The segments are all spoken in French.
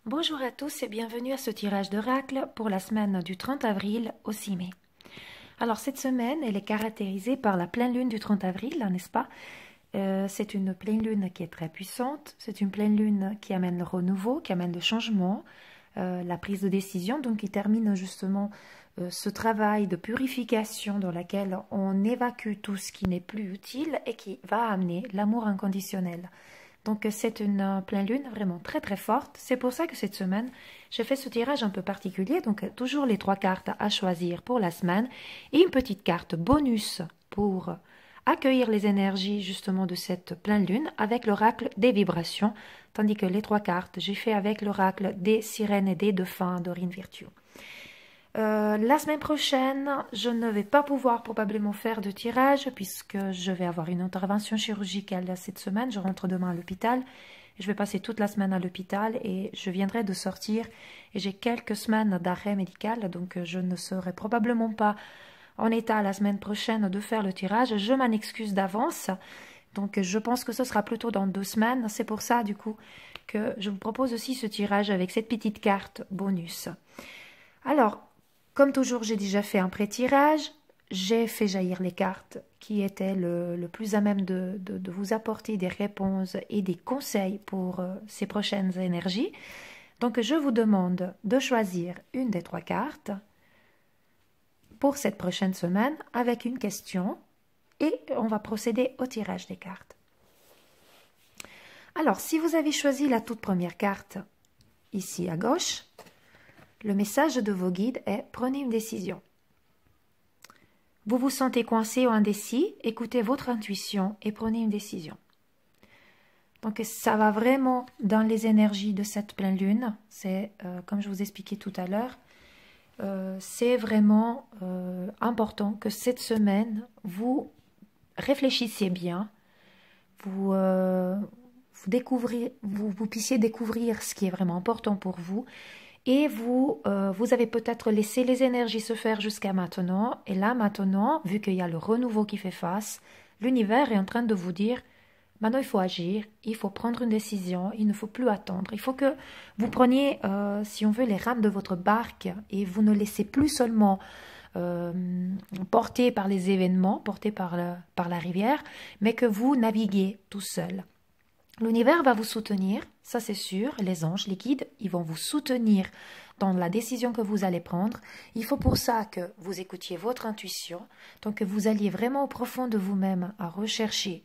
Bonjour à tous et bienvenue à ce tirage d'oracle pour la semaine du 30 avril au 6 mai. Alors cette semaine, elle est caractérisée par la pleine lune du 30 avril, n'est-ce pas? C'est une pleine lune qui est très puissante, c'est une pleine lune qui amène le renouveau, qui amène le changement, la prise de décision, donc qui termine justement ce travail de purification dans lequel on évacue tout ce qui n'est plus utile et qui va amener l'amour inconditionnel. Donc c'est une pleine lune vraiment très très forte. C'est pour ça que cette semaine, j'ai fait ce tirage un peu particulier. Donc toujours les 3 cartes à choisir pour la semaine et une petite carte bonus pour accueillir les énergies justement de cette pleine lune avec l'oracle des vibrations. Tandis que les 3 cartes, j'ai fait avec l'oracle des sirènes et des dauphins d'Aurine Virtue. La semaine prochaine, je ne vais pas pouvoir probablement faire de tirage puisque je vais avoir une intervention chirurgicale cette semaine. Je rentre demain à l'hôpital. Je vais passer toute la semaine à l'hôpital et je viendrai de sortir. Et j'ai quelques semaines d'arrêt médical, donc je ne serai probablement pas en état la semaine prochaine de faire le tirage. Je m'en excuse d'avance. Donc je pense que ce sera plutôt dans 2 semaines. C'est pour ça du coup que je vous propose aussi ce tirage avec cette petite carte bonus. Alors, comme toujours, j'ai déjà fait un pré-tirage. J'ai fait jaillir les cartes qui étaient le plus à même de vous apporter des réponses et des conseils pour ces prochaines énergies. Donc, je vous demande de choisir une des 3 cartes pour cette prochaine semaine avec une question et on va procéder au tirage des cartes. Alors, si vous avez choisi la toute première carte ici à gauche, le message de vos guides est « Prenez une décision ». Vous vous sentez coincé ou indécis, écoutez votre intuition et prenez une décision. Donc ça va vraiment dans les énergies de cette pleine lune. C'est, comme je vous expliquais tout à l'heure, c'est vraiment important que cette semaine, vous réfléchissiez bien, vous puissiez découvrir ce qui est vraiment important pour vous. Et vous avez peut-être laissé les énergies se faire jusqu'à maintenant. Et là, maintenant, vu qu'il y a le renouveau qui fait face, l'univers est en train de vous dire, maintenant il faut agir, il faut prendre une décision, il ne faut plus attendre. Il faut que vous preniez, si on veut, les rames de votre barque et vous ne laissez plus seulement porter par les événements, porter par la rivière, mais que vous naviguez tout seul. L'univers va vous soutenir, ça c'est sûr, les anges, les guides, ils vont vous soutenir dans la décision que vous allez prendre. Il faut pour ça que vous écoutiez votre intuition, donc que vous alliez vraiment au profond de vous-même à rechercher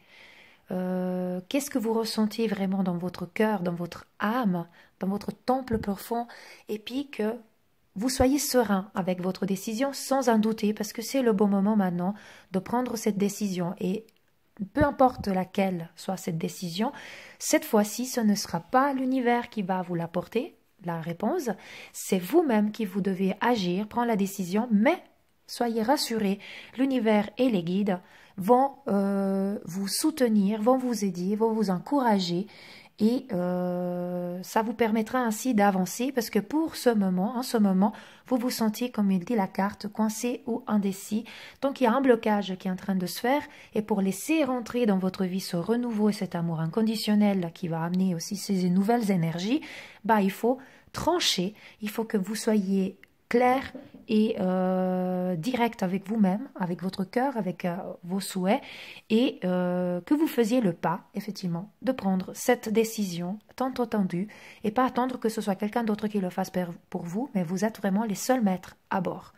qu'est-ce que vous ressentez vraiment dans votre cœur, dans votre âme, dans votre temple profond, et puis que vous soyez serein avec votre décision sans en douter, parce que c'est le bon moment maintenant de prendre cette décision. Et peu importe laquelle soit cette décision, cette fois-ci, ce ne sera pas l'univers qui va vous l'apporter, la réponse, c'est vous-même qui vous devez agir, prendre la décision, mais soyez rassurés, l'univers et les guides vont vous soutenir, vont vous aider, vont vous encourager et ça vous permettra ainsi d'avancer parce que pour ce moment, en ce moment, vous vous sentiez, comme il dit la carte, coincé ou indécis. Donc il y a un blocage qui est en train de se faire et pour laisser rentrer dans votre vie ce renouveau et cet amour inconditionnel qui va amener aussi ces nouvelles énergies, bah, il faut trancher, il faut que vous soyez clair et direct avec vous-même, avec votre cœur, avec vos souhaits, et que vous faisiez le pas, effectivement, de prendre cette décision tant attendue, et pas attendre que ce soit quelqu'un d'autre qui le fasse pour vous, mais vous êtes vraiment les seuls maîtres à bord.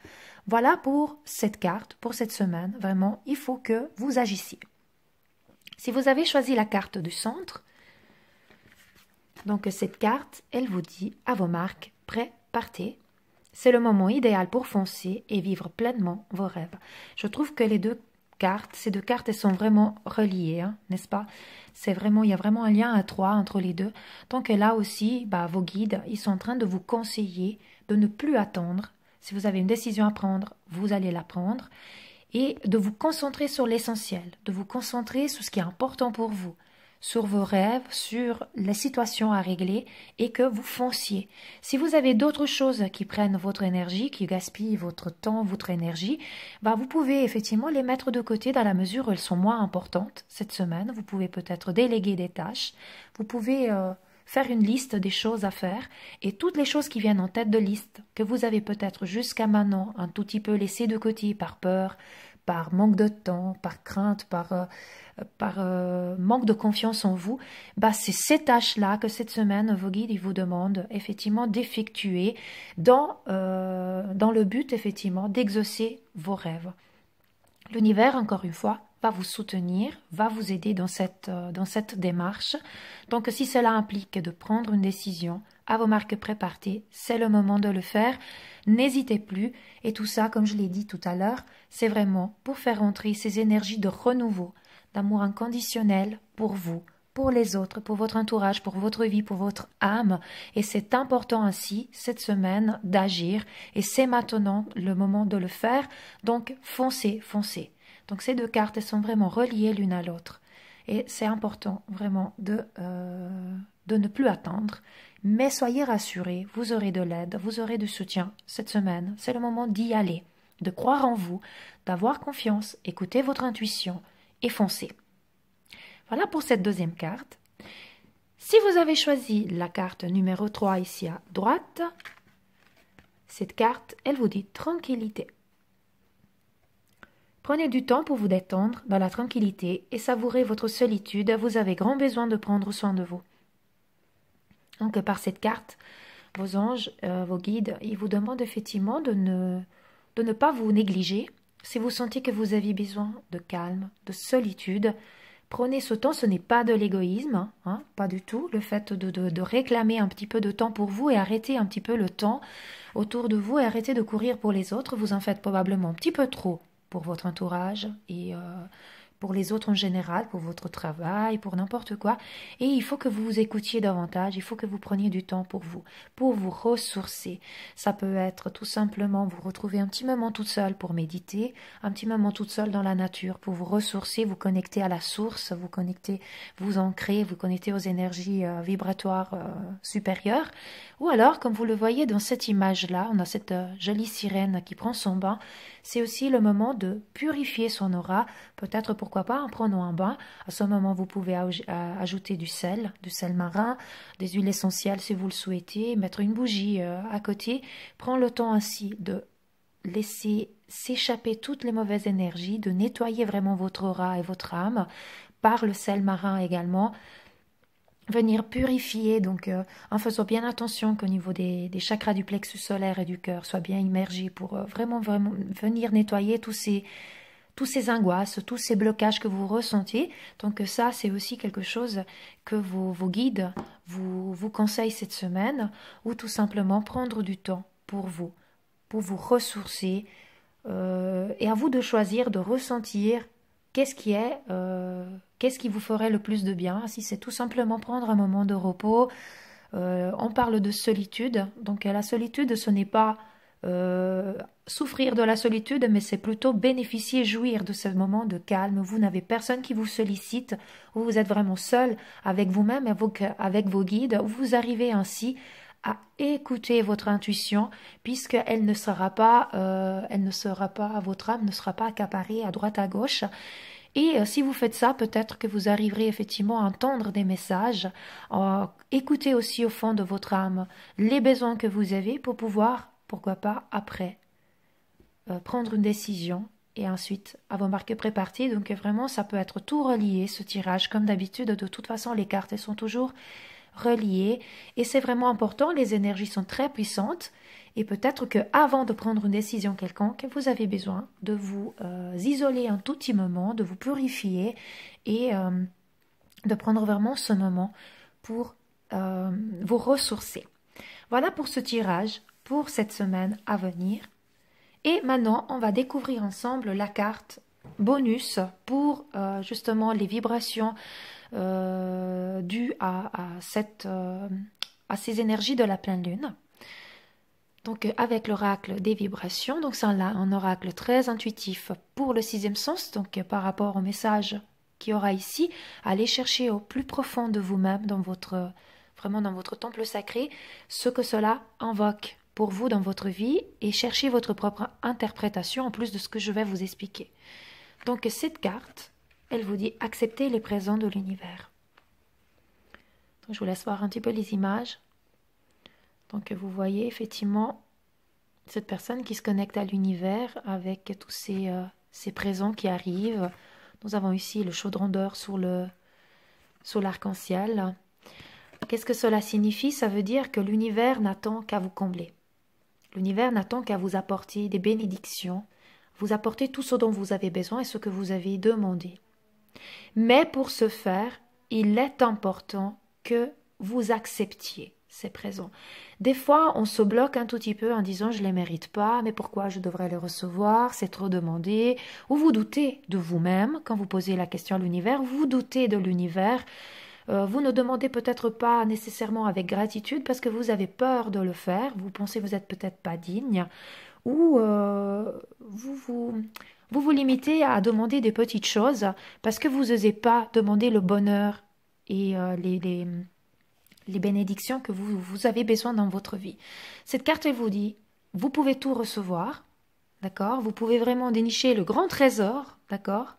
Voilà pour cette carte, pour cette semaine, vraiment, il faut que vous agissiez. Si vous avez choisi la carte du centre, donc cette carte, elle vous dit à vos marques, prêt, partez. C'est le moment idéal pour foncer et vivre pleinement vos rêves. Je trouve que les deux cartes, ces deux cartes, elles sont vraiment reliées, hein, n'est-ce pas? C'est vraiment, il y a vraiment un lien à 3 entre les deux. Donc là aussi, bah, vos guides, ils sont en train de vous conseiller de ne plus attendre. Si vous avez une décision à prendre, vous allez la prendre. Et de vous concentrer sur l'essentiel, de vous concentrer sur ce qui est important pour vous, sur vos rêves, sur les situations à régler et que vous fonciez. Si vous avez d'autres choses qui prennent votre énergie, qui gaspillent votre temps, votre énergie, bah vous pouvez effectivement les mettre de côté dans la mesure où elles sont moins importantes cette semaine. Vous pouvez peut-être déléguer des tâches. Vous pouvez faire une liste des choses à faire et toutes les choses qui viennent en tête de liste, que vous avez peut-être jusqu'à maintenant un tout petit peu laissé de côté par peur, par manque de temps, par crainte, par manque de confiance en vous, bah c'est ces tâches-là que cette semaine, vos guides ils vous demandent effectivement d'effectuer dans le but effectivement d'exaucer vos rêves. L'univers, encore une fois, va vous soutenir, va vous aider dans cette démarche. Donc, si cela implique de prendre une décision, à vos marques préparées, c'est le moment de le faire. N'hésitez plus. Et tout ça, comme je l'ai dit tout à l'heure, c'est vraiment pour faire entrer ces énergies de renouveau, d'amour inconditionnel pour vous, pour les autres, pour votre entourage, pour votre vie, pour votre âme. Et c'est important ainsi, cette semaine, d'agir. Et c'est maintenant le moment de le faire. Donc, foncez, foncez. Donc, ces deux cartes, elles sont vraiment reliées l'une à l'autre. Et c'est important, vraiment, de ne plus attendre. Mais soyez rassurés, vous aurez de l'aide, vous aurez du soutien cette semaine. C'est le moment d'y aller, de croire en vous, d'avoir confiance, écoutez votre intuition et foncez. Voilà pour cette deuxième carte. Si vous avez choisi la carte numéro 3 ici à droite, cette carte, elle vous dit tranquillité. Prenez du temps pour vous détendre dans la tranquillité et savourer votre solitude. Vous avez grand besoin de prendre soin de vous. Donc par cette carte, vos anges, vos guides, ils vous demandent effectivement de ne pas vous négliger. Si vous sentez que vous avez besoin de calme, de solitude, prenez ce temps, ce n'est pas de l'égoïsme, hein, pas du tout. Le fait de réclamer un petit peu de temps pour vous et arrêter un petit peu le temps autour de vous et arrêter de courir pour les autres, vous en faites probablement un petit peu trop pour votre entourage et pour les autres en général, pour votre travail, pour n'importe quoi. Et il faut que vous vous écoutiez davantage, il faut que vous preniez du temps pour vous ressourcer. Ça peut être tout simplement vous retrouver un petit moment toute seule pour méditer, un petit moment toute seule dans la nature pour vous ressourcer, vous connecter à la source, vous connecter, vous ancrer, vous connecter aux énergies vibratoires supérieures. Ou alors, comme vous le voyez dans cette image-là, on a cette jolie sirène qui prend son bain. C'est aussi le moment de purifier son aura, peut-être pourquoi pas en prenant un bain. À ce moment, vous pouvez ajouter du sel marin, des huiles essentielles si vous le souhaitez, mettre une bougie à côté. Prends le temps ainsi de laisser s'échapper toutes les mauvaises énergies, de nettoyer vraiment votre aura et votre âme par le sel marin également. Venir purifier, donc en faisant bien attention qu'au niveau des chakras du plexus solaire et du cœur soit bien immergé pour vraiment venir nettoyer tous ces angoisses, tous ces blocages que vous ressentez. Donc ça, c'est aussi quelque chose que vos guides vous conseillent cette semaine, ou tout simplement prendre du temps pour vous ressourcer, et à vous de choisir, de ressentir qu'est-ce qui vous ferait le plus de bien. Si c'est tout simplement prendre un moment de repos, on parle de solitude. Donc la solitude, ce n'est pas souffrir de la solitude, mais c'est plutôt bénéficier, jouir de ce moment de calme. Vous n'avez personne qui vous sollicite, vous êtes vraiment seul avec vous-même, avec vos guides. Vous arrivez ainsi à écouter votre intuition, puisqu'elle ne sera pas, votre âme ne sera pas accaparée à droite à gauche. Et si vous faites ça, peut-être que vous arriverez effectivement à entendre des messages, écouter aussi au fond de votre âme les besoins que vous avez pour pouvoir, pourquoi pas, après, prendre une décision et ensuite à vos marques préparties. Donc vraiment, ça peut être tout relié, ce tirage. Comme d'habitude, de toute façon, les cartes, elles sont toujours reliées et c'est vraiment important. Les énergies sont très puissantes. Et peut-être qu'avant de prendre une décision quelconque, vous avez besoin de vous isoler un tout petit moment, de vous purifier et de prendre vraiment ce moment pour vous ressourcer. Voilà pour ce tirage pour cette semaine à venir. Et maintenant, on va découvrir ensemble la carte bonus pour justement les vibrations dues à ces énergies de la pleine lune. Donc avec l'oracle des vibrations, donc c'est un oracle très intuitif pour le sixième sens, donc par rapport au message qu'il y aura ici, allez chercher au plus profond de vous-même, vraiment dans votre temple sacré, ce que cela invoque pour vous dans votre vie et cherchez votre propre interprétation en plus de ce que je vais vous expliquer. Donc cette carte, elle vous dit accepter les présents de l'univers. Je vous laisse voir un petit peu les images. Donc vous voyez effectivement cette personne qui se connecte à l'univers avec tous ces présents qui arrivent. Nous avons ici le chaudron d'or sur l'arc-en-ciel. Qu'est-ce que cela signifie? Ça veut dire que l'univers n'attend qu'à vous combler. L'univers n'attend qu'à vous apporter des bénédictions, vous apporter tout ce dont vous avez besoin et ce que vous avez demandé. Mais pour ce faire, il est important que vous acceptiez ces présents. Des fois, on se bloque un tout petit peu en disant « je ne les mérite pas, mais pourquoi je devrais les recevoir? C'est trop demandé. » Ou vous doutez de vous-même quand vous posez la question à l'univers, vous doutez de l'univers. Vous ne demandez peut-être pas nécessairement avec gratitude parce que vous avez peur de le faire, vous pensez que vous n'êtes peut-être pas digne, ou vous limitez à demander des petites choses parce que vous n'osez pas demander le bonheur et les bénédictions que vous avez besoin dans votre vie. Cette carte, elle vous dit, vous pouvez tout recevoir, d'accord? Vous pouvez vraiment dénicher le grand trésor, d'accord?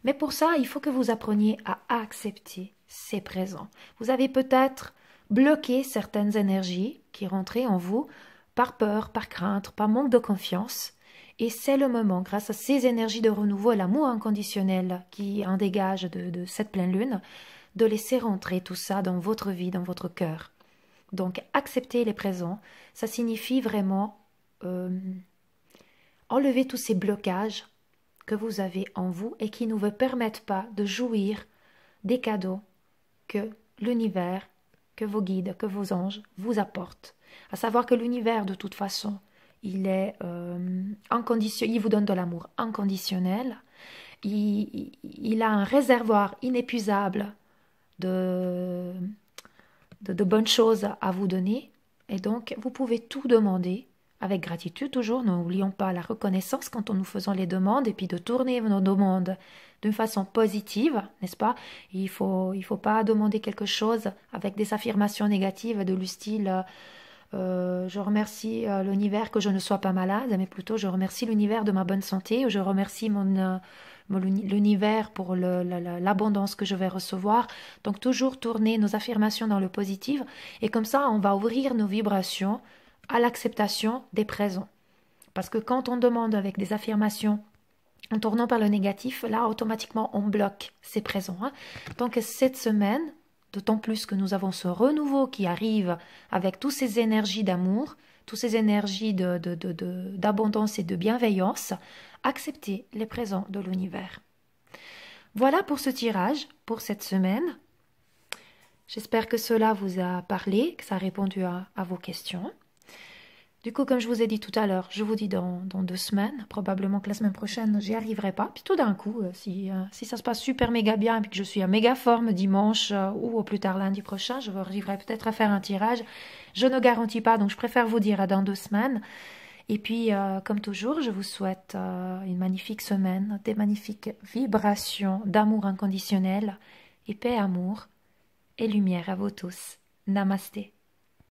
Mais pour ça, il faut que vous appreniez à accepter ces présents. Vous avez peut-être bloqué certaines énergies qui rentraient en vous par peur, par crainte, par manque de confiance. Et c'est le moment, grâce à ces énergies de renouveau et l'amour inconditionnel qui en dégage de cette pleine lune, de laisser rentrer tout ça dans votre vie, dans votre cœur. Donc, accepter les présents, ça signifie vraiment enlever tous ces blocages que vous avez en vous et qui ne vous permettent pas de jouir des cadeaux que l'univers, que vos guides, que vos anges vous apportent. À savoir que l'univers, de toute façon, il est il vous donne de l'amour inconditionnel. Il a un réservoir inépuisable de bonnes choses à vous donner. Et donc, vous pouvez tout demander avec gratitude toujours. N'oublions pas la reconnaissance quand nous faisons les demandes et puis de tourner nos demandes d'une façon positive, n'est-ce pas? Il faut pas demander quelque chose avec des affirmations négatives de le style je remercie l'univers que je ne sois pas malade, mais plutôt je remercie l'univers de ma bonne santé, ou je remercie l'univers pour l'abondance que je vais recevoir. Donc toujours tourner nos affirmations dans le positif, et comme ça on va ouvrir nos vibrations à l'acceptation des présents. Parce que quand on demande avec des affirmations en tournant par le négatif, là automatiquement on bloque ces présents. Donc cette semaine, d'autant plus que nous avons ce renouveau qui arrive avec toutes ces énergies d'amour, toutes ces énergies d'abondance et de bienveillance, acceptez les présents de l'univers. Voilà pour ce tirage, pour cette semaine. J'espère que cela vous a parlé, que ça a répondu à vos questions. Du coup, comme je vous ai dit tout à l'heure, je vous dis dans 2 semaines, probablement que la semaine prochaine, j'y arriverai pas. Puis tout d'un coup, si ça se passe super méga bien et que je suis à méga forme dimanche ou au plus tard lundi prochain, je arriverai peut-être à faire un tirage. Je ne garantis pas, donc je préfère vous dire dans 2 semaines. Et puis, comme toujours, je vous souhaite une magnifique semaine, des magnifiques vibrations d'amour inconditionnel et paix, amour et lumière à vous tous. Namasté.